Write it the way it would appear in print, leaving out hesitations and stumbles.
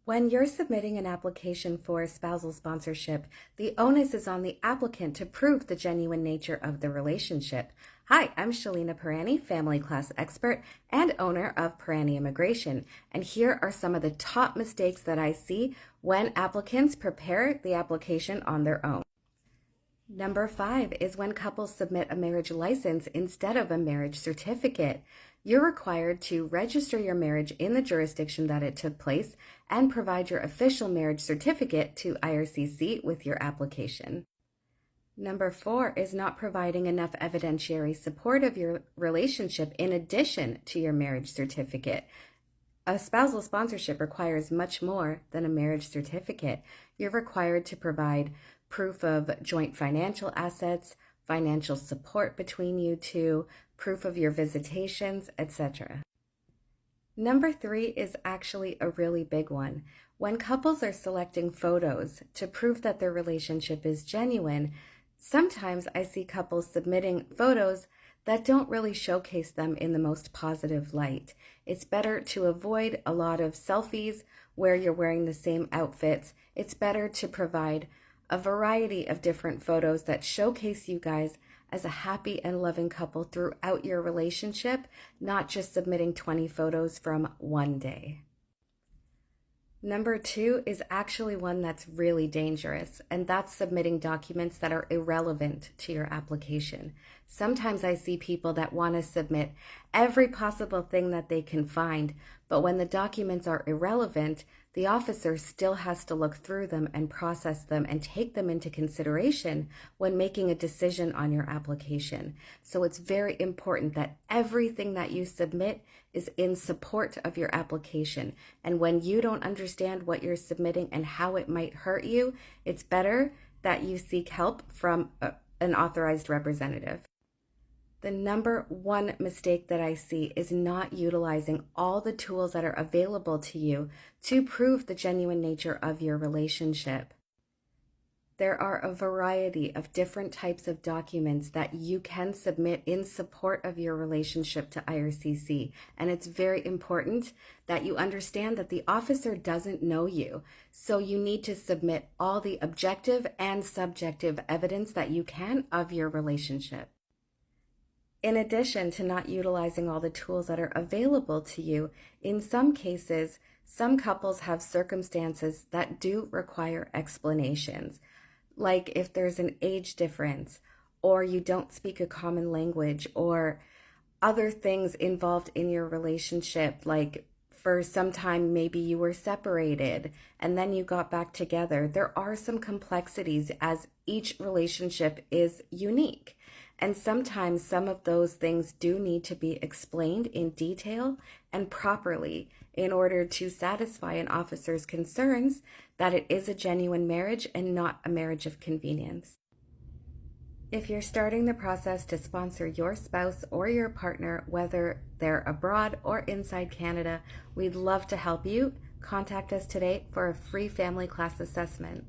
When you're submitting an application for spousal sponsorship, the onus is on the applicant to prove the genuine nature of the relationship. Hi, I'm Shalina Pirani, family class expert and owner of Pirani Immigration, and here are some of the top mistakes that I see when applicants prepare the application on their own. Number 5 is when couples submit a marriage license instead of a marriage certificate. You're required to register your marriage in the jurisdiction that it took place and provide your official marriage certificate to IRCC with your application. Number 4 is not providing enough evidentiary support of your relationship in addition to your marriage certificate. A spousal sponsorship requires much more than a marriage certificate. You're required to provide proof of joint financial assets, financial support between you two, proof of your visitations, etc. Number 3 is actually a really big one. When couples are selecting photos to prove that their relationship is genuine, sometimes I see couples submitting photos that don't really showcase them in the most positive light. It's better to avoid a lot of selfies where you're wearing the same outfits. It's better to provide a variety of different photos that showcase you guys as a happy and loving couple throughout your relationship, not just submitting 20 photos from one day. Number 2 is actually one that's really dangerous, and that's submitting documents that are irrelevant to your application. Sometimes I see people that want to submit every possible thing that they can find, but when the documents are irrelevant, the officer still has to look through them and process them and take them into consideration when making a decision on your application. So it's very important that everything that you submit is in support of your application. And when you don't understand what you're submitting and how it might hurt you, it's better that you seek help from an authorized representative. The number 1 mistake that I see is not utilizing all the tools that are available to you to prove the genuine nature of your relationship. There are a variety of different types of documents that you can submit in support of your relationship to IRCC, and it's very important that you understand that the officer doesn't know you, so you need to submit all the objective and subjective evidence that you can of your relationship. In addition to not utilizing all the tools that are available to you, in some cases, some couples have circumstances that do require explanations, like if there's an age difference, or you don't speak a common language, or other things involved in your relationship, like for some time maybe you were separated and then you got back together. There are some complexities as each relationship is unique. And sometimes some of those things do need to be explained in detail and properly in order to satisfy an officer's concerns that it is a genuine marriage and not a marriage of convenience. If you're starting the process to sponsor your spouse or your partner, whether they're abroad or inside Canada, we'd love to help you. Contact us today for a free family class assessment.